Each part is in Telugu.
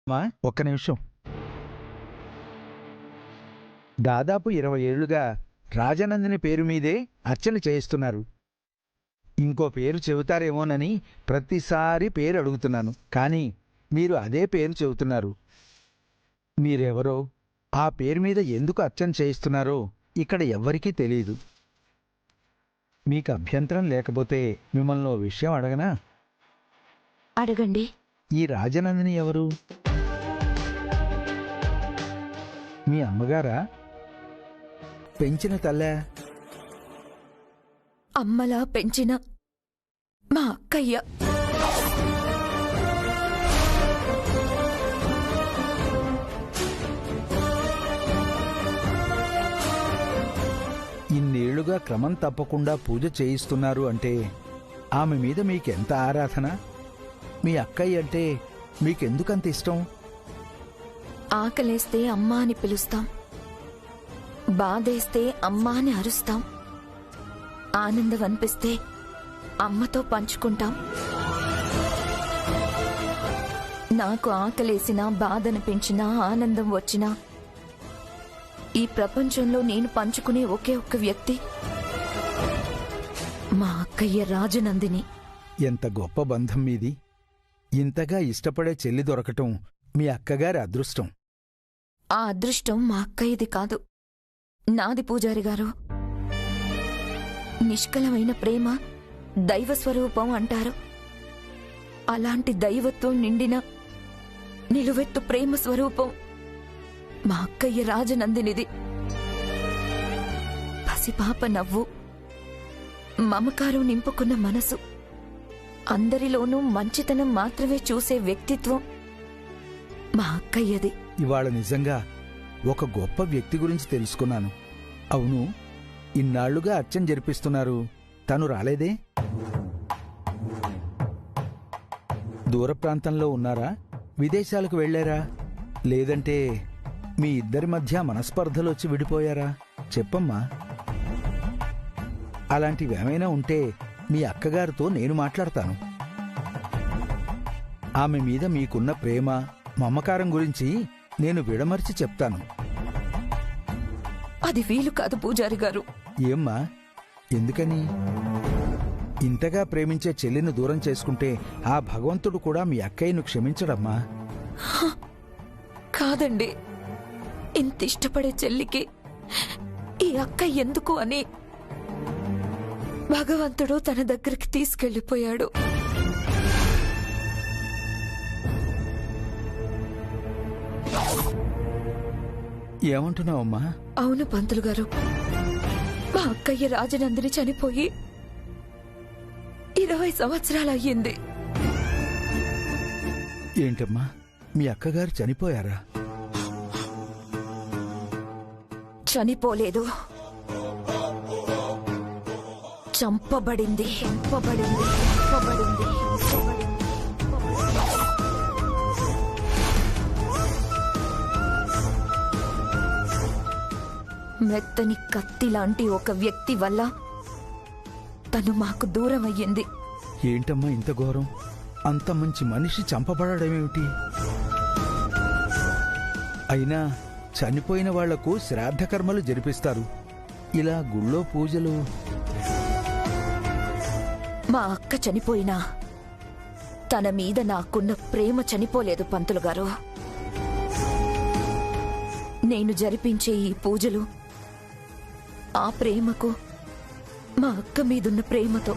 మా ఒక్క నిమిషం. దాదాపు 20 ఏళ్లుగా రాజనందిని పేరు మీదే అర్చన చేయిస్తున్నారు. ఇంకో పేరు చెబుతారేమోనని ప్రతిసారి పేరు అడుగుతున్నాను, కానీ మీరు అదే పేరు చెబుతున్నారు. మీరెవరో, ఆ పేరు మీద ఎందుకు అర్చన చేయిస్తున్నారో ఇక్కడ ఎవ్వరికీ తెలియదు. మీకు అభ్యంతరం లేకపోతే మిమ్మల్ని ఓ విషయం అడగనా? అడగండి. ఈ రాజనందిని ఎవరు? మీ అమ్మగారా? పెంచిన తల్లా? అమ్మలా పెంచిన మా అక్కయ్య. ఇన్నేళ్లుగా క్రమం తప్పకుండా పూజ చేయిస్తున్నారు అంటే ఆమె మీద మీకెంత ఆరాధన? మీ అక్కయ్య అంటే మీకెందుకంత ఇష్టం? ఆకలేస్తే అమ్మా అని పిలుస్తాం, బాధేస్తే అమ్మా అని అరుస్తాం, ఆనందం అనిపిస్తే అమ్మతో పంచుకుంటాం. నాకు ఆకలేసినా, బాధనిపించినా, ఆనందం వచ్చినా ఈ ప్రపంచంలో నేను పంచుకునే ఒకే ఒక్క వ్యక్తి మా అక్కయ్య రాజనందిని. ఎంత గొప్ప బంధం మీది! ఇంతగా ఇష్టపడే చెల్లి దొరకటం మీ అక్కగారి అదృష్టం. ఆ అదృష్టం మా అక్కయ్యది కాదు, నాది పూజారి గారు. నిష్కలమైన ప్రేమ దైవస్వరూపం అంటారు. అలాంటి దైవత్వం నిండిన నిలువెత్తు ప్రేమ స్వరూపం మా అక్కయ్య రాజనందినిది. పసిపాప నవ్వు, మమకారం నింపుకున్న మనసు, అందరిలోనూ మంచితనం మాత్రమే చూసే వ్యక్తిత్వం మా అక్కయ్యది. ఇవాళ నిజంగా ఒక గొప్ప వ్యక్తి గురించి తెలుసుకున్నాను. అవును, ఇన్నాళ్లుగా అర్చన జరిపిస్తున్నారు, తను రాలేదే? దూర ప్రాంతంలో ఉన్నారా? విదేశాలకు వెళ్లారా? లేదంటే మీ ఇద్దరి మధ్య మనస్పర్ధలొచ్చి విడిపోయారా? చెప్పమ్మా. అలాంటివేమైనా ఉంటే మీ అక్కగారితో నేను మాట్లాడతాను. ఆమె మీద మీకున్న ప్రేమ, మమకారం గురించి నేను విడమర్చి చెప్తాను. అది వీలు కాదు పూజారి గారు. ఏమ్మా, ఎందుకని? ఇంతగా ప్రేమించే చెల్లిని దూరం చేసుకుంటే ఆ భగవంతుడు కూడా మీ అక్కయ్యను క్షమించడమ్మా. కాదండి, ఇంత ఇష్టపడే చెల్లికి ఈ అక్క ఎందుకు అని భగవంతుడు తన దగ్గరికి తీసుకెళ్లిపోయాడు. ఏమంటున్నావమ్మా? అవును పంతులు గారు, మా అక్కయ్య రాజనందిని చనిపోయి 20 సంవత్సరాలయ్యింది. ఏంటమ్మా, మీ అక్కగారు చనిపోయారా? చనిపోలేదు, చంపబడింది. మెత్తని కత్తి లాంటి ఒక వ్యక్తి వల్ల తను మాకు దూరం అయ్యింది. ఏంటమ్మా ఇంత ఘోరం? అంత మంచి మనిషి చంపబడమేమిటి? అయినా చనిపోయిన వాళ్లకు శ్రాద్ధకర్మలు జరిపిస్తారు, ఇలా గుళ్ళో పూజలు. మా అక్క చనిపోయినా తన మీద నాకున్న ప్రేమ చనిపోలేదు పంతులు గారు. నేను జరిపించే ఈ పూజలు ఆ ప్రేమకు, మా అక్క మీదున్న ప్రేమతో.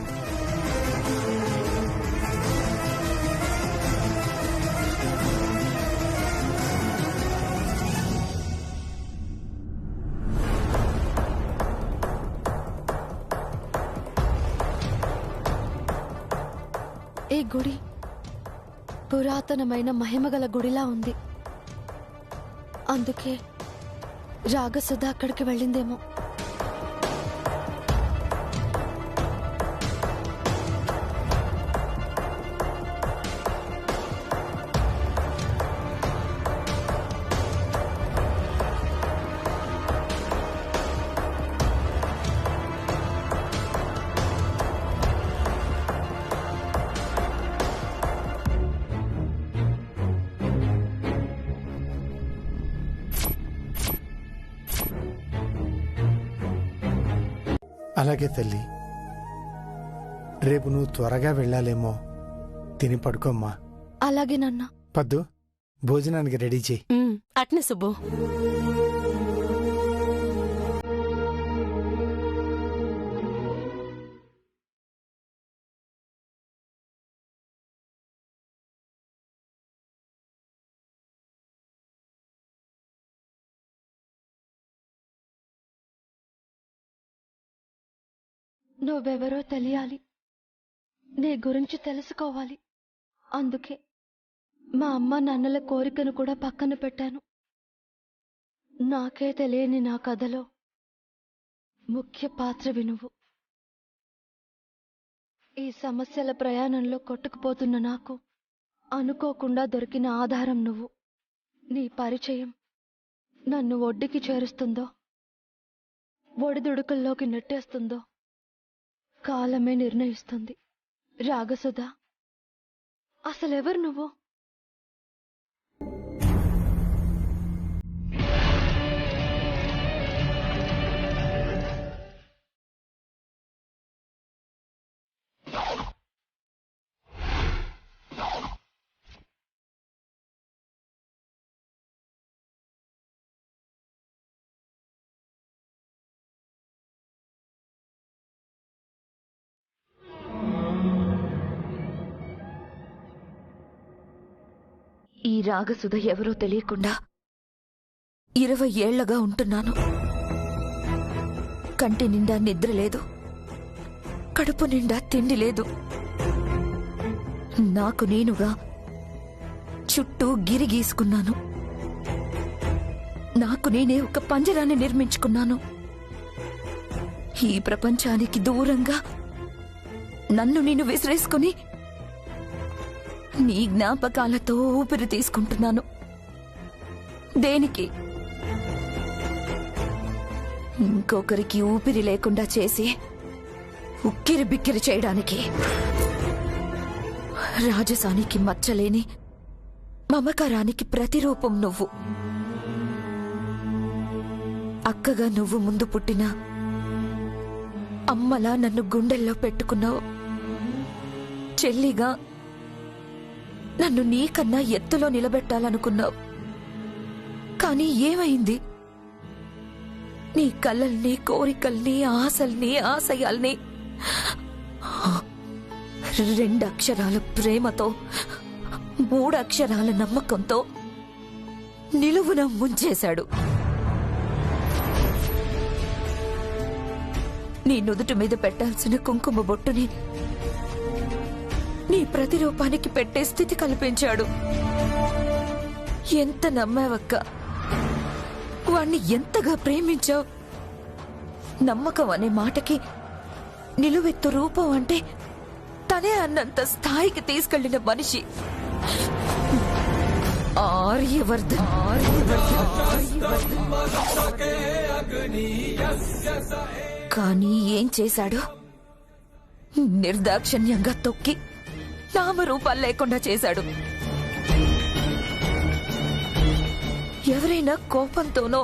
ఈ గుడి పురాతనమైన మహిమగల గుడిలా ఉంది. అందుకే రాగసుధ అక్కడికి వెళ్ళిందేమో. అలాగే తల్లి. రేపు నువ్వు త్వరగా వెళ్ళాలేమో, తిని పడుకోమ్మా. అలాగే నాన్న. పద్దు, భోజనానికి రెడీ చేయి. అట్నే సుబ్బు. నువ్వెవరో తెలియాలి, నీ గురించి తెలుసుకోవాలి. అందుకే మా అమ్మ నాన్నల కోరికను కూడా పక్కన పెట్టాను. నాకే తెలియని నా కథలో ముఖ్య పాత్రవి నువ్వు. ఈ సమస్యల ప్రయాణంలో కొట్టుకుపోతున్న నాకు అనుకోకుండా దొరికిన ఆధారం నువ్వు. నీ పరిచయం నన్ను ఒడ్డుకి చేరుస్తుందో, ఒడిదుడుకుల్లోకి నెట్టేస్తుందో కాలమే నిర్ణయిస్తుంది. రాగసుధా, అసలెవరు నువ్వు? ఈ రాగసుధ ఎవరో తెలియకుండా 20 ఏళ్లగా ఉంటున్నాను. కంటి నిండా నిద్ర లేదు, కడుపు నిండా తిండి లేదు. నాకు నేనుగా చుట్టూ గిరి గీసుకున్నాను. నాకు నేనే ఒక పంజరాన్ని నిర్మించుకున్నాను. ఈ ప్రపంచానికి దూరంగా నన్ను నేను విసిరేసుకుని నీ జ్ఞాపకాలతో ఊపిరి తీసుకుంటున్నాను. దేనికి? ఇంకొకరికి ఊపిరి లేకుండా చేసి ఉక్కిరి బిక్కిరి చేయడానికి. రాజసానికి మచ్చలేని మమకారానికి ప్రతిరూపం నువ్వు. అక్కగా నువ్వు ముందు పుట్టిన అమ్మలా నన్ను గుండెల్లో పెట్టుకున్నావు. చెల్లిగా నన్ను నీకన్నా ఎత్తులో నిలబెట్టాలనుకున్నావు. కానీ ఏమైంది? నీ కలల్ని, కోరికల్ని, ఆశల్ని, ఆశయాల్ని 2 అక్షరాల ప్రేమతో, 3 అక్షరాల నమ్మకంతో నిలువున ముంచేశాడు. నీ నుదుటి మీద పెట్టాల్సిన కుంకుమ బొట్టుని నీ ప్రతిరూపానికి పెట్టే స్థితి కల్పించాడు. ఎంత నమ్మావక్క? వాణ్ణి ఎంతగా ప్రేమించావు? నమ్మకం అనే మాటకి నిలువెత్తు రూపం అంటే తనే అన్నంత స్థాయికి తీసుకెళ్లిన మనిషి ఆర్యవర్ధన్. కానీ ఏం చేశాడు? నిర్దాక్షిణ్యంగా తొక్కి నామరూపాలు లేకుండా చేశాడు. ఎవరైనా కోపంతోనో,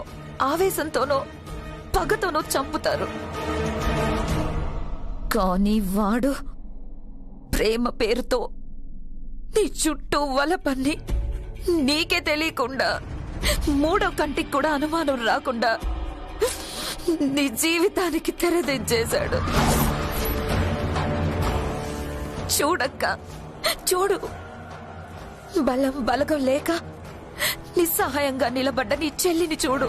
ఆవేశంతోనో, పగతోనో చంపుతారు. కానీ వాడు ప్రేమ పేరుతో నీ చుట్టూ వలపన్ని నీకే తెలియకుండా, 3వ కంటికి కూడా అనుమానం రాకుండా నీ జీవితానికి తెరదించేశాడు. చూడక్క, చూడు. బలం బలగం లేక నిస్సహాయంగా నిలబడ్డ నీ చెల్లిని చూడు.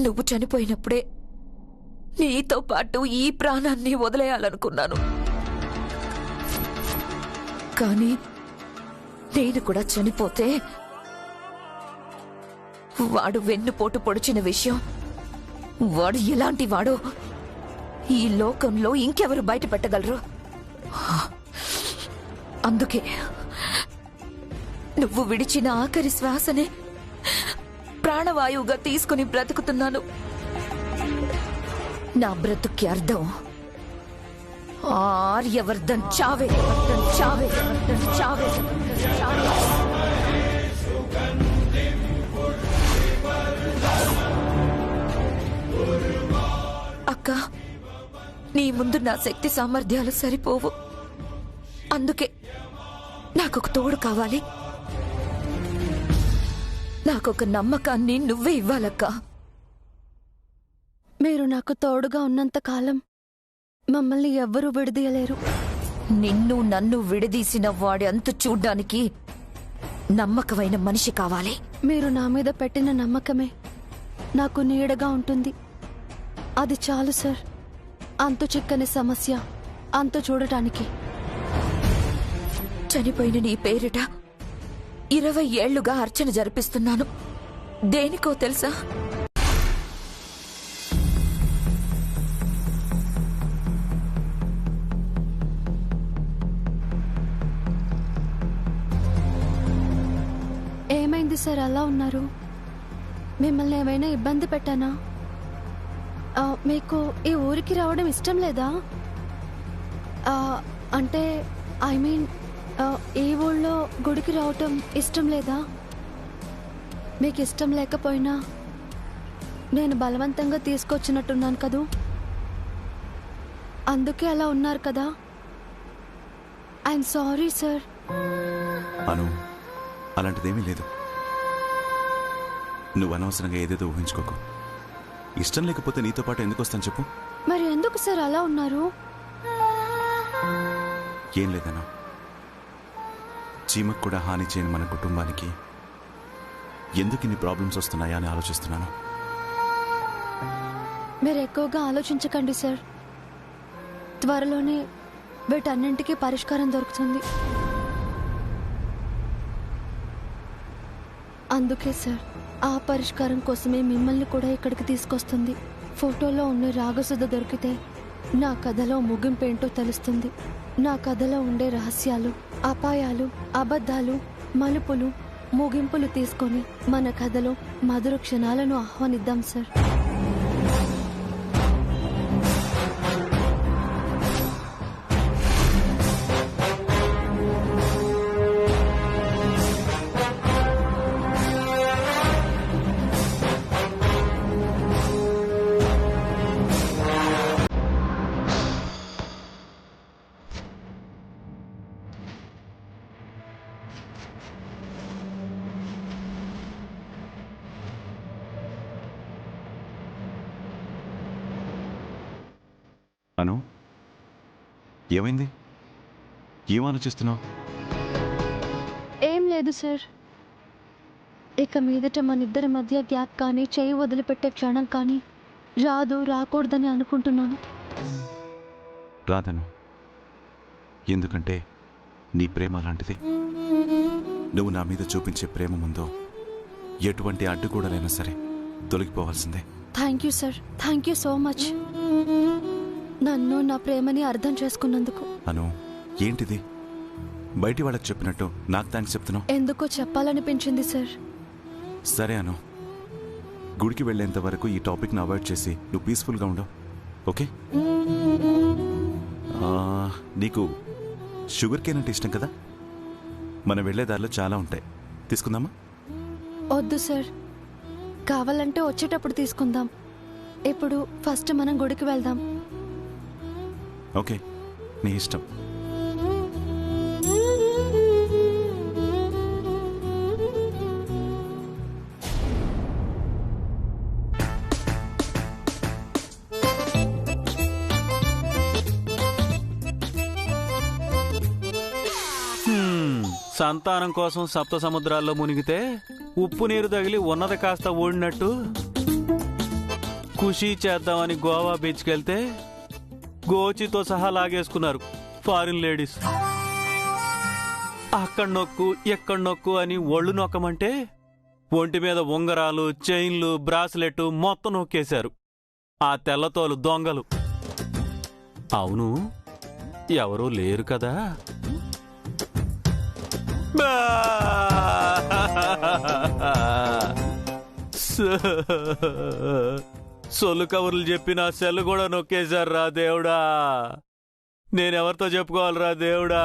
నువ్వు చనిపోయినప్పుడే నీతో పాటు ఈ ప్రాణాన్ని వదిలేయాలనుకున్నాను. కానీ నేను కూడా చనిపోతే వాడు వెన్నుపోటు పొడిచిన విషయం, వాడు ఎలాంటి వాడో ఈ లోకంలో ఇంకెవరు బయట పెట్టగలరు? అందుకే నువ్వు విడిచిన ఆఖరి శ్వాసనే ప్రాణవాయువుగా తీసుకుని బ్రతుకుతున్నాను. నా బ్రతుక్కి అర్థం ఆర్యవర్ధన్ చావే, చావే, చావే, చావే. అక్క, నీ ముందు నా శక్తి సామర్థ్యాలు సరిపోవు. అందుకే నాకొక తోడు కావాలి. నాకొక నమ్మకాన్ని నువ్వే ఇవ్వాలక్కా. మీరు నాకు తోడుగా ఉన్నంత కాలం మమ్మల్ని ఎవ్వరూ విడదీయలేరు. నిన్ను నన్ను విడదీసిన వాడి అంతు చూడ్డానికి నమ్మకమైన మనిషి కావాలి. మీరు నా మీద పెట్టిన నమ్మకమే నాకు నీడగా ఉంటుంది. అది చాలు సార్. అంతు చిక్కని సమస్య అంతు చూడటానికి. చనిపోయిన నీ పేరిట 20 ఏళ్లుగా అర్చన జరిపిస్తున్నాను. దేనికో తెలుసా? ఏమైంది సార్ అలా ఉన్నారు? మిమ్మల్ని ఏమైనా ఇబ్బంది పెట్టానా? మీకు ఈ ఊరికి రావడం ఇష్టం లేదా? అంటే ఐ మీన్ ఈ ఊళ్ళో గుడికి రావటం ఇష్టం లేదా? మీకు ఇష్టం లేకపోయినా నేను బలవంతంగా తీసుకొచ్చినట్టున్నాను కదూ. అందుకే అలా ఉన్నారు కదా. I'm sorry sir. అను, అలాంటిదేమీ లేదు. నువ్వు అనవసరంగా ఏదేదో ఊహించుకోకు. ఇష్టం లేకపోతే నీతో పాటు ఎందుకు వస్తాను చెప్పు? మరి ఎందుకు సార్ అలా ఉన్నారు? ఏం లేదను, చీమకు కూడా హాని చేయని మన కుటుంబానికి ఎందుకు ఇన్ని ప్రాబ్లమ్స్ వస్తున్నాయా అని ఆలోచిస్తున్నాను. మీరు ఎక్కువగా ఆలోచించకండి సార్. త్వరలోనే వీటన్నింటికీ పరిష్కారం దొరుకుతుంది. అందుకే సార్, ఆ పరిష్కారం కోసమే మిమ్మల్ని కూడా ఇక్కడికి తీసుకొస్తుంది. ఫోటోలో ఉన్న రాగసుధ దొరికితే నా కథలో ముగింపేంటో తెలుస్తుంది. నా కథలో ఉండే రహస్యాలు, అపాయాలు, అబద్ధాలు, మలుపులు, ముగింపులు తీసుకొని మన కథలో మధుర క్షణాలను ఆహ్వానిద్దాం సార్. అను, ఏమైంది? ఏం ఆలోచిస్తున్నావు? ఏం లేదు సార్. ఇక మీదట మన ఇద్దరి మధ్య గ్యాప్ కానీ, చేయి వదిలిపెట్టే క్షణం కానీ రాదు, రాకూడదని అనుకుంటున్నాను. రాదను, ఎందుకంటే నీ ప్రేమ అలాంటిది. నువ్వు నా మీద చూపించే ప్రేమ ముందు ఎటువంటి అడ్డు కూడా లేనా సరే తొలగిపోవాల్సిందే. Thank you sir. Thank you so much. నన్ను, నా ప్రేమని అర్థం చేసుకున్నందుకు. అను, ఏంటిది బయటి వాళ్ళకి చెప్పినట్టు నాకు థ్యాంక్స్ చెప్తున్నావు? ఎందుకో చెప్పాలనిపించింది సార్. సరే అను, గుడికి వెళ్ళేంత వరకు ఈ టాపిక్ని అవాయిడ్ చేసి నువ్వు పీస్ఫుల్గా ఉండవు, ఓకే? నీకు షుగర్ కేన్ అంటే ఇష్టం కదా? మనం వెళ్లే దారిలో చాలా ఉంటాయి, తీసుకుందామా? వద్దు సార్, కావాలంటే వచ్చేటప్పుడు తీసుకుందాం. ఇప్పుడు ఫస్ట్ మనం గుడికి వెళ్దాం. ఓకే, నీ ఇష్టం. సంతానం కోసం సప్త సముద్రాల్లో మునిగితే ఉప్పు నీరు తగిలి ఉన్నది కాస్త ఓడినట్టు ఖుషీ చేద్దామని గోవా బీచ్కి వెళ్తే గోచితో సహా లాగేసుకున్నారు ఫారిన్ లేడీస్. అక్కడ నొక్కు ఎక్కడ నొక్కు అని ఒళ్ళు నొక్కమంటే ఒంటి మీద ఉంగరాలు, చైన్లు, బ్రాస్లెట్ మొత్తం నొక్కేశారు ఆ తెల్లతోలు దొంగలు. అవును, ఎవరూ లేరు కదా? సొల్లు కబుర్లు చెప్పి నా సెల్లు కూడా నొక్కేశారు రా దేవుడా. నేనెవరితో చెప్పుకోవాలిరా దేవుడా?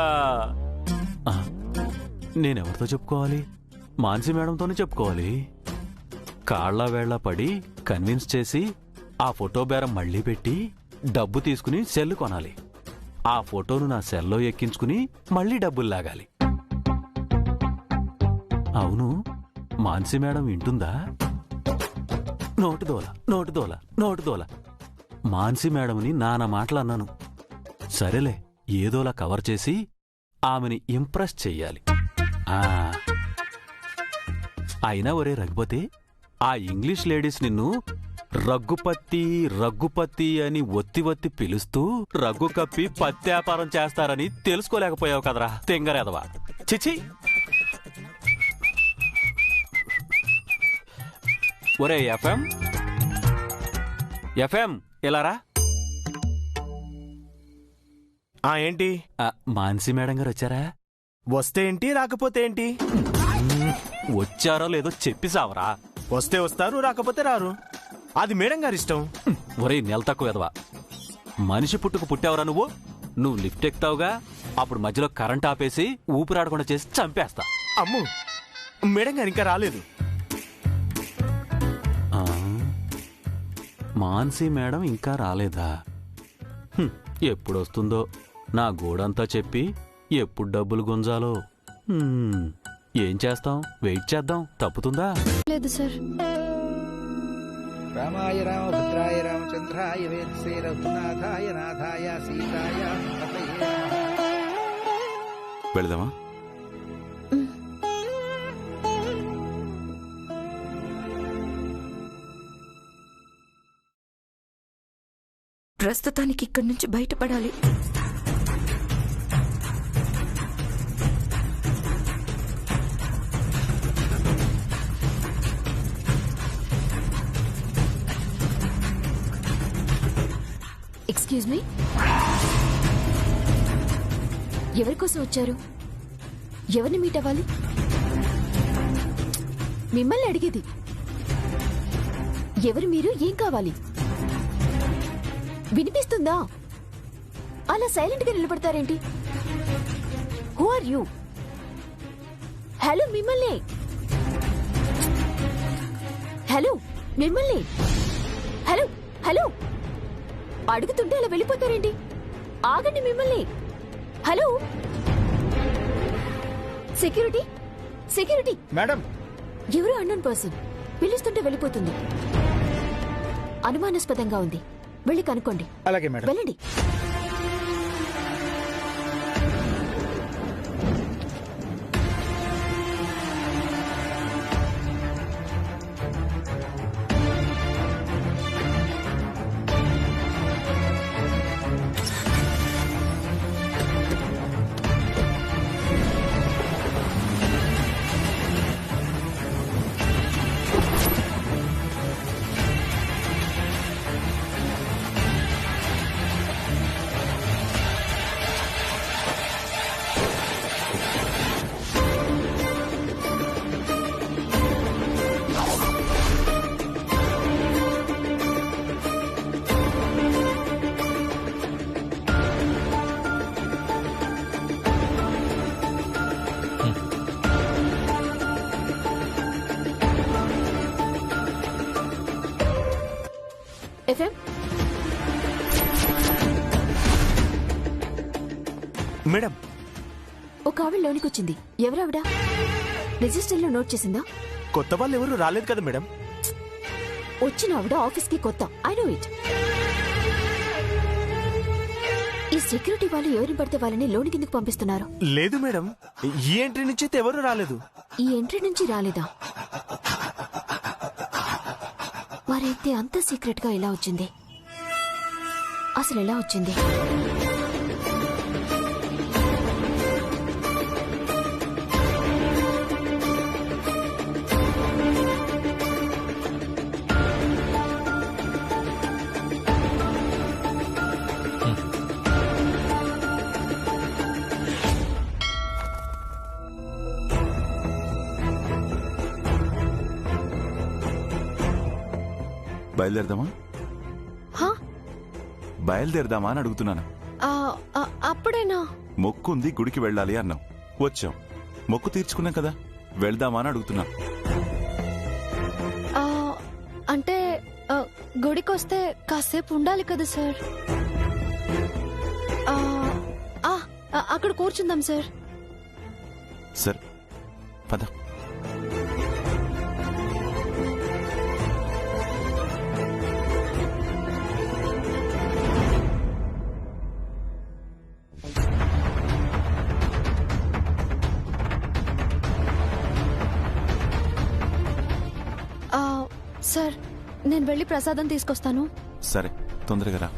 నేనెవరితో చెప్పుకోవాలి? మాన్సి మేడంతోనే చెప్పుకోవాలి. కాళ్ల వేళ్ల పడి కన్విన్స్ చేసి ఆ ఫోటో బేరం మళ్లీ పెట్టి డబ్బు తీసుకుని సెల్ కొనాలి. ఆ ఫోటోను నా సెల్లో ఎక్కించుకుని మళ్ళీ డబ్బులు లాగాలి. అవును, మాన్సి మేడం వింటుందా? నోటుదోల. మాన్సి మేడంని నానా మాటలు అన్నాను. సరేలే, ఏదోలా కవర్ చేసి ఆమెని ఇంప్రెస్ చెయ్యాలి. అయినా ఒరే రఘుపతి, ఆ ఇంగ్లీష్ లేడీస్ నిన్ను రగ్గుపత్తి అని ఒత్తి పిలుస్తూ రగ్గు కప్పి పత్తి వ్యాపారం చేస్తారని తెలుసుకోలేకపోయావు కదరా తెంగరేదవా. చిచి, ఒరే ఎఫ్ఎం ఇలారా. ఏంటి? మాన్సి మేడం గారు వచ్చారా? వస్తే ఏంటి, రాకపోతే ఏంటి? వచ్చారో లేదో చెప్పిసావరా. వస్తే వస్తారు, రాకపోతే రారు. అది మేడం గారి ఇష్టం. ఒరే నెల తక్కువ ఎదవా, మనిషి పుట్టుకు పుట్టావురా నువ్వు. నువ్వు లిఫ్ట్ ఎక్కుతావుగా, అప్పుడు మధ్యలో కరెంట్ ఆపేసి ఊపిరాడకుండా చేసి చంపేస్తా. అమ్ము, మేడం గారు ఇంకా రాలేదు. మాన్సి మేడం ఇంకా రాలేదా? ఎప్పుడొస్తుందో నా గోడంతా చెప్పి ఎప్పుడు డబ్బులు గుంజాలో. ఏం చేస్తాం, వెయిట్ చేద్దాం. తప్పుతుందా? లేదు సార్. రామాయ రామభద్రాయ రామచంద్రాయ వేత్సే రఘునాథాయ నాథాయ సీతాయ పతయే. వెళదామా? ప్రస్తుతానికి ఇక్కడి నుంచి బయటపడాలి. ఎక్స్క్యూజ్ మీ, ఎవరి కోసం వచ్చారు? ఎవరిని మీట్ అవ్వాలి? మిమ్మల్ని అడిగేది. ఎవరు మీరు? ఏం కావాలి? వినిపిస్తుందా? అలా సైలెంట్ గా నిలబడతారేంటి? Who are you? హలో, మిమ్మల్ని. హలో, మిమ్మల్ని. హలో హలో, అడుగుతుంటే అలా వెళ్ళిపోతారేంటి? ఆగండి, మిమ్మల్ని. Hello, security security. మేడం, ఎవరు అన్నోన్ పర్సన్ పిలుస్తుంటే వెళ్ళిపోతుంది. అనుమానాస్పదంగా ఉంది, వెళ్ళి కనుక్కోండి. అలాగే మేడం. వెళ్ళండి. ఎఫ్ఎం, మేడం, ఒక ఆవిడ లోనికి వచ్చింది. ఎవరావిడ? రిజిస్టర్లో నోట్ చేసిందా? కొత్త వాళ్ళు ఎవరు రాలేదు కదా మేడం. వచ్చిన ఆవిడ ఆఫీస్ కి కొత్త. I know it. ఈ సెక్యూరిటీ వాళ్ళు ఎవరిని పడితే వాళ్ళని లోనికి ఎందుకు పంపిస్తున్నారు? లేదు మేడం, ఈ ఎంట్రీ నుంచి అయితే ఎవరు రాలేదు. ఈ ఎంట్రీ నుంచి రాలేదా? మరైతే అంత సీక్రెట్ గా ఎలా వచ్చింది? అసలు ఎలా వచ్చింది? బయలుదేరదామా? హా? బయలుదేరదామా అని అడుగుతున్నాను. అప్పుడేనా? మొక్కుంది, గుడికి వెళ్ళాలి అన్నాం. వచ్చాం, మొక్కు తీర్చుకున్నాం కదా, వెళ్దామా అని అడుగుతున్నా. అంటే గుడికొస్తే కాసేపు ఉండాలి కదా సార్. అక్కడ కూర్చుందాం సార్. సరే పద. సార్, నేను వెళ్ళి ప్రసాదం తీసుకొస్తాను. సరే తొందరగా రా.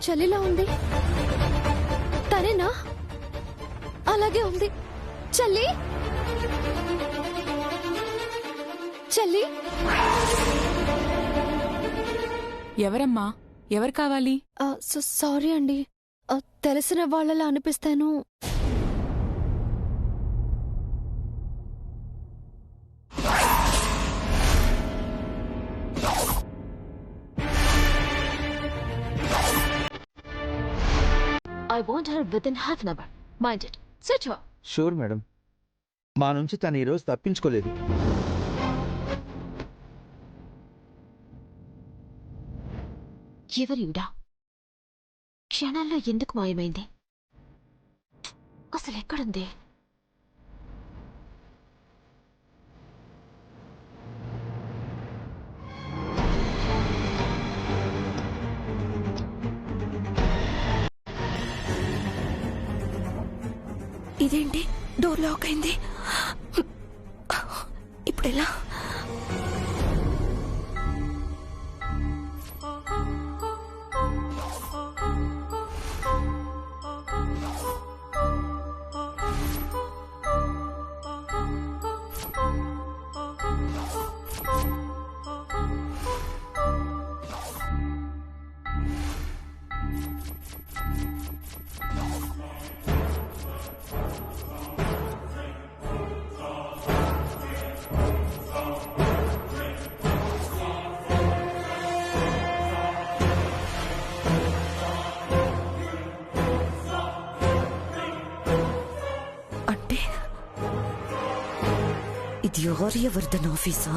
చెల్లిలా ఉంది. తనేనా? అలాగే ఉంది. చెల్లి, చెల్లి. ఎవరమ్మా? ఎవరు కావాలి? సారీ అండి, తెలిసిన వాళ్ళలా అనిపిస్తాను. I want her within half an hour. Mind it. Sit her. Sure madam. మా నుంచి తను ఈరోజు తప్పించుకోలేదు. ఎవరిడా క్షణాల్లో ఎందుకు మాయమైంది? అసలు ఎక్కడుంది? ఇదేంటి డోర్ లాక్ అయింది? ఇప్పుడెలా? ఇది ఆర్యవర్ధన్ ఆఫీసా?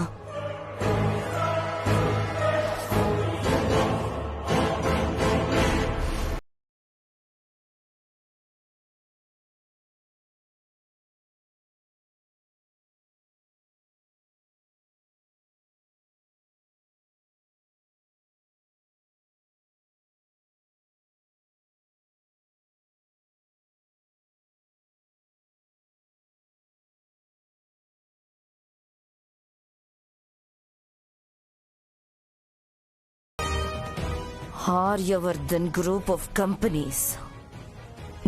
Aryavardhan group of companies.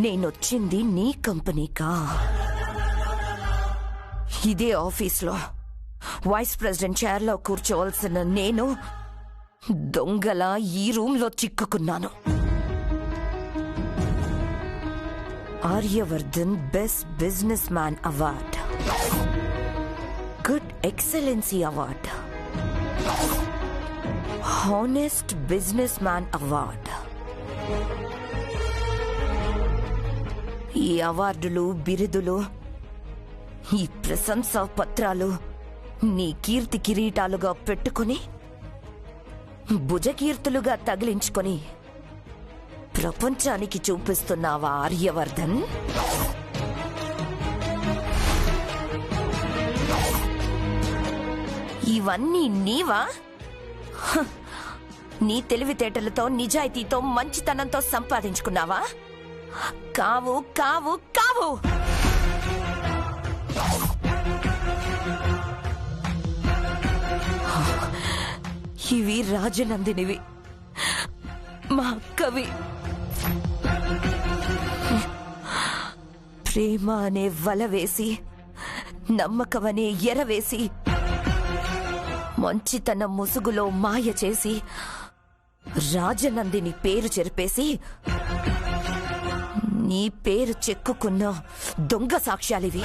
నేనొచ్చింది నీ కంపెనీకా? ఇదే ఆఫీస్లో వైస్ ప్రెసిడెంట్ చైర్లో కూర్చోవలసిన నేను దొంగలా ఈ రూమ్లో చిక్కుకున్నాను. Aryavardhan best businessman award, good excellency award, honest businessman award. ఈ అవార్డులు, బిరుదులు, ఈ ప్రశంసా పత్రాలు నీ కీర్తి కిరీటాలుగా పెట్టుకుని భుజకీర్తులుగా తగిలించుకొని ప్రపంచానికి చూపిస్తున్నావా ఆర్యవర్ధన్? ఇవన్నీ నీవా? నీ తెలివితేటలతో, నిజాయితీతో, మంచితనంతో సంపాదించుకున్నావా? కావు కావు కావు. ఇవి రాజనందినివి, మా అక్కవి. ప్రేమ అనే వల వేసి, నమ్మకం అనే ఎర వేసి మంచితన ముసుగులో మాయ చేసి రాజనందిని పేరు చెరిపేసి నీ పేరు చెక్కుకున్న దొంగ సాక్ష్యాలివి.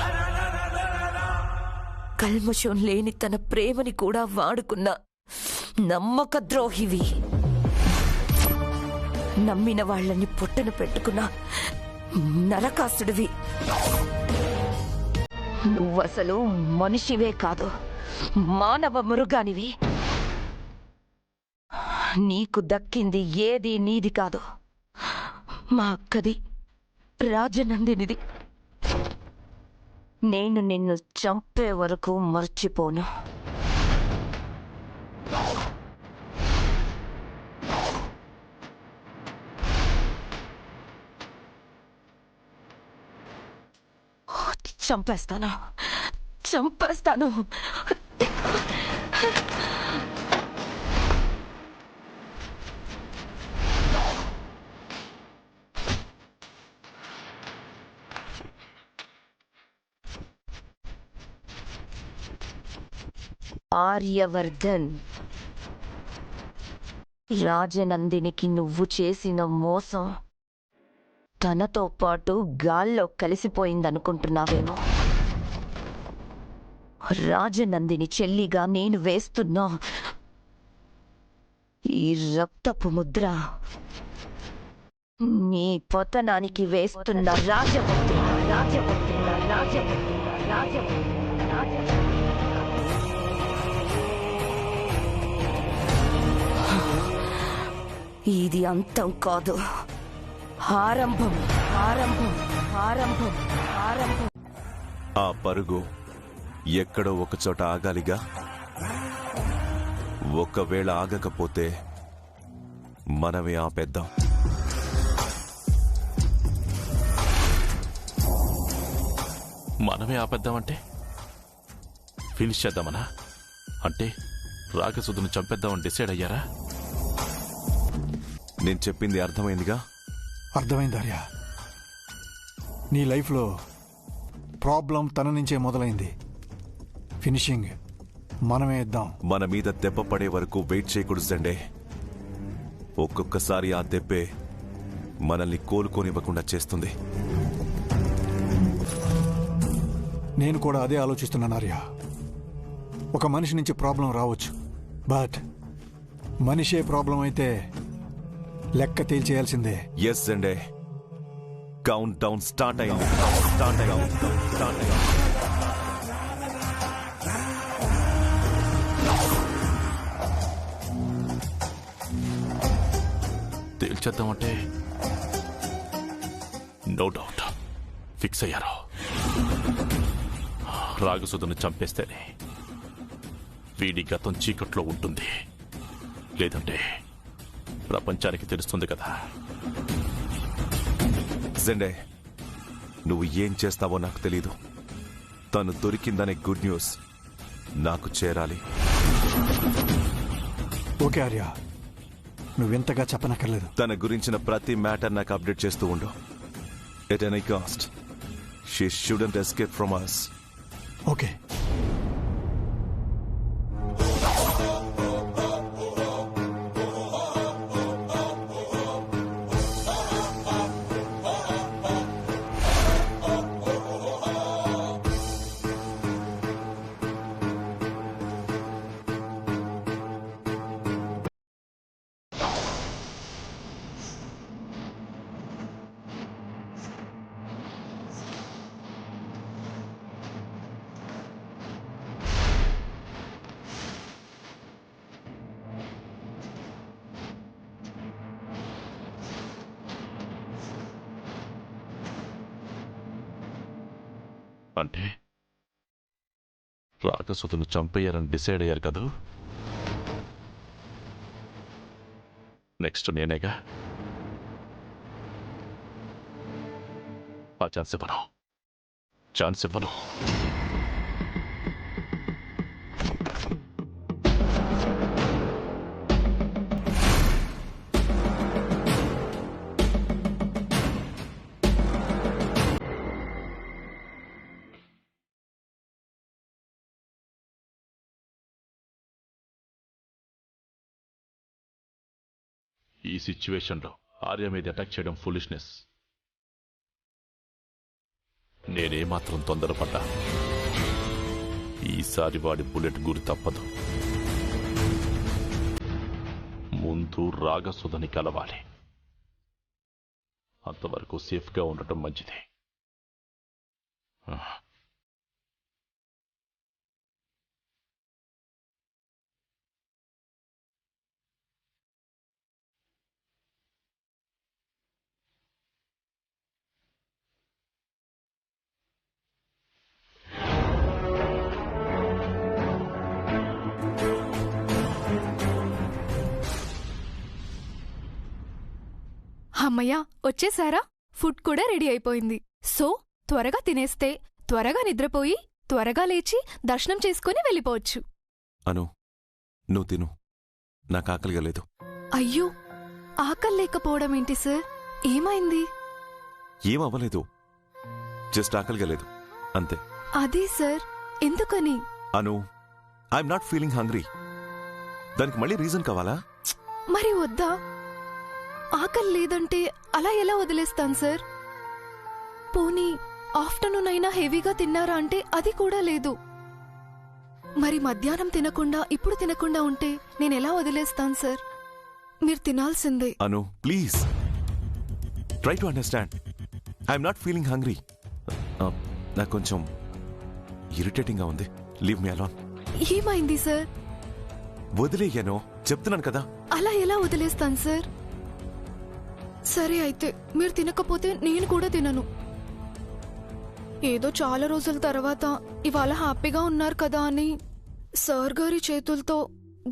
కల్మషం లేని తన ప్రేమని కూడా వాడుకున్న నమ్మక ద్రోహివి. నమ్మిన వాళ్ళని పొట్టన పెట్టుకున్న నరకాసుడివి. నువ్వసలు మనిషివే కాదు, మానవ మృగానివి. నీకు దక్కింది ఏది నీది కాదు, మా అక్కది, రాజనందినిది. నేను నిన్ను చంపే వరకు మర్చిపోను. చంపేస్తాను, చంపేస్తాను. ఆర్యవర్ధన్, రాజనందినికి నువ్వు చేసిన మోసం తనతో పాటు గాల్లో కలిసిపోయిందనుకుంటున్నావేమో. రాజనందిని చెల్లిగా నేను వేస్తున్నా ఈ రక్తపు ముద్ర నీ పతనానికి వేస్తున్న రాజముద్ర. రాజముద్ర, రాజముద్ర, రాజముద్ర, రాజముద్ర. ఇది అంతం కాదు, ఆరంభం, ఆరంభం, ఆరంభం, ఆరంభం. ఆ పరుగు ఎక్కడో ఒకచోట ఆగాలిగా. ఒకవేళ ఆగకపోతే మనమే ఆపేద్దాం. మనమే ఆపేద్దామంటే ఫినిష్ చేద్దామనా? అంటే రాగసుధును చంపేద్దామని డిసైడ్ అయ్యారా? నేను చెప్పింది అర్థమైందిగా? అర్థమైంది ఆర్య. నీ లైఫ్లో ప్రాబ్లం తన నుంచే మొదలైంది. ఫినిషింగ్ మనమే ఇద్దాం. మన మీద దెబ్బ పడే వరకు వెయిట్ చేయకూడదు సండే. ఒక్కొక్కసారి ఆ దెబ్బే మనల్ని కోలుకోనివ్వకుండా చేస్తుంది. నేను కూడా అదే ఆలోచిస్తున్నాను ఆర్య. ఒక మనిషి నుంచి ప్రాబ్లం రావచ్చు, బట్ మనిషే ప్రాబ్లం అయితే లెక్క తేల్చేయాల్సిందే. Yes Sunday. Countdown start అయింది. స్టార్ట్ అయింది. స్టార్ట్ అయింది. తేల్చేద్దామంటే నో డౌట్ ఫిక్స్ అయ్యారు. రాగసుధను చంపేస్తేనే వీడి గతం చీకట్లో ఉంటుంది. లేదంటే ప్రపంచానికి తెలుస్తుంది కదా. జెండే, నువ్వు ఏం చేస్తావో నాకు తెలీదు. తను దొరికిందనే గుడ్ న్యూస్ నాకు చేరాలి. ఓకే ఆర్య, నువ్వెంతగా చెప్పనక్కర్లేదు. తన గురించిన ప్రతి మ్యాటర్ నాకు అప్డేట్ చేస్తూ ఉండు. At any cost she student escape from us. Okay. అంటే రాగసుధను చంపేయాలని డిసైడ్ అయ్యారు కదా. నెక్స్ట్ నేనేగా. ఆ ఛాన్స్ ఇవ్వను. ఈ సిచ్యువేషన్లో ఆర్య మీద అటాక్ చేయడం ఫులిష్నెస్. నేనేమాత్రం తొందరపడ్డా ఈసారి వాడి బుల్లెట్ గురి తప్పదు. ముందు రాగసుధని కలవాలి. అంతవరకు సేఫ్గా ఉండటం మంచిది. అమ్మయ్యా, వచ్చేసారా? ఫుడ్ కూడా రెడీ అయిపోయింది. సో త్వరగా తినేస్తే త్వరగా నిద్రపోయి త్వరగా లేచి దర్శనం చేసుకుని వెళ్ళిపోవచ్చు. అను, నువ్వు తిను. నాకు ఆకలిగా లేదు. అయ్యో, ఆకలి లేకపోవడం ఏంటి సార్? ఏమైంది? ఏమవ్వలేదు, జస్ట్ ఆకలిగా లేదు అంతే. అదే సార్, ఎందుకని? అను, ఐఎమ్ నాట్ ఫీలింగ్ హంగ్రీ. దానికి మళ్ళీ రీజన్ కావాలా? మరి వద్దా? ఆకలి లేదంటే అలా ఎలా వదిలేస్తాను సార్? పోనీ ఆఫ్టర్నూన్ అయినా హెవీగా తిన్నారా అంటే అది కూడా లేదు. మరి మధ్యాహ్నం తినకుండా ఇప్పుడు తినకుండా ఉంటే నేనెలా వదిలేస్తాను సార్? మీరు తినాల్సిందే. Anu, please try to understand. I'm not feeling hungry. నాకు కొంచెం ఇరిటేటింగ్గా ఉంది. Leave me alone. ఏమైంది సార్? వదిలేయను చెప్తున్నాను కదా. అలా ఎలా వదిలేస్తాను సార్? సరే అయితే మీరు తినకపోతే నేను కూడా తినను. ఏదో చాలా రోజుల తర్వాత ఇవాళ హ్యాపీగా ఉన్నారు కదా అని సార్ గారి చేతులతో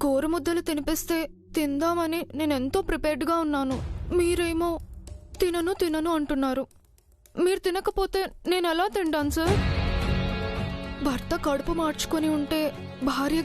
గోరుముద్దలు తినిపిస్తే తిందామని నేనెంతో ప్రిపేర్డ్గా ఉన్నాను. మీరేమో తినను తినను అంటున్నారు. మీరు తినకపోతే నేను ఎలా తింటాను సార్? భర్త కడుపు మార్చుకొని ఉంటే భార్య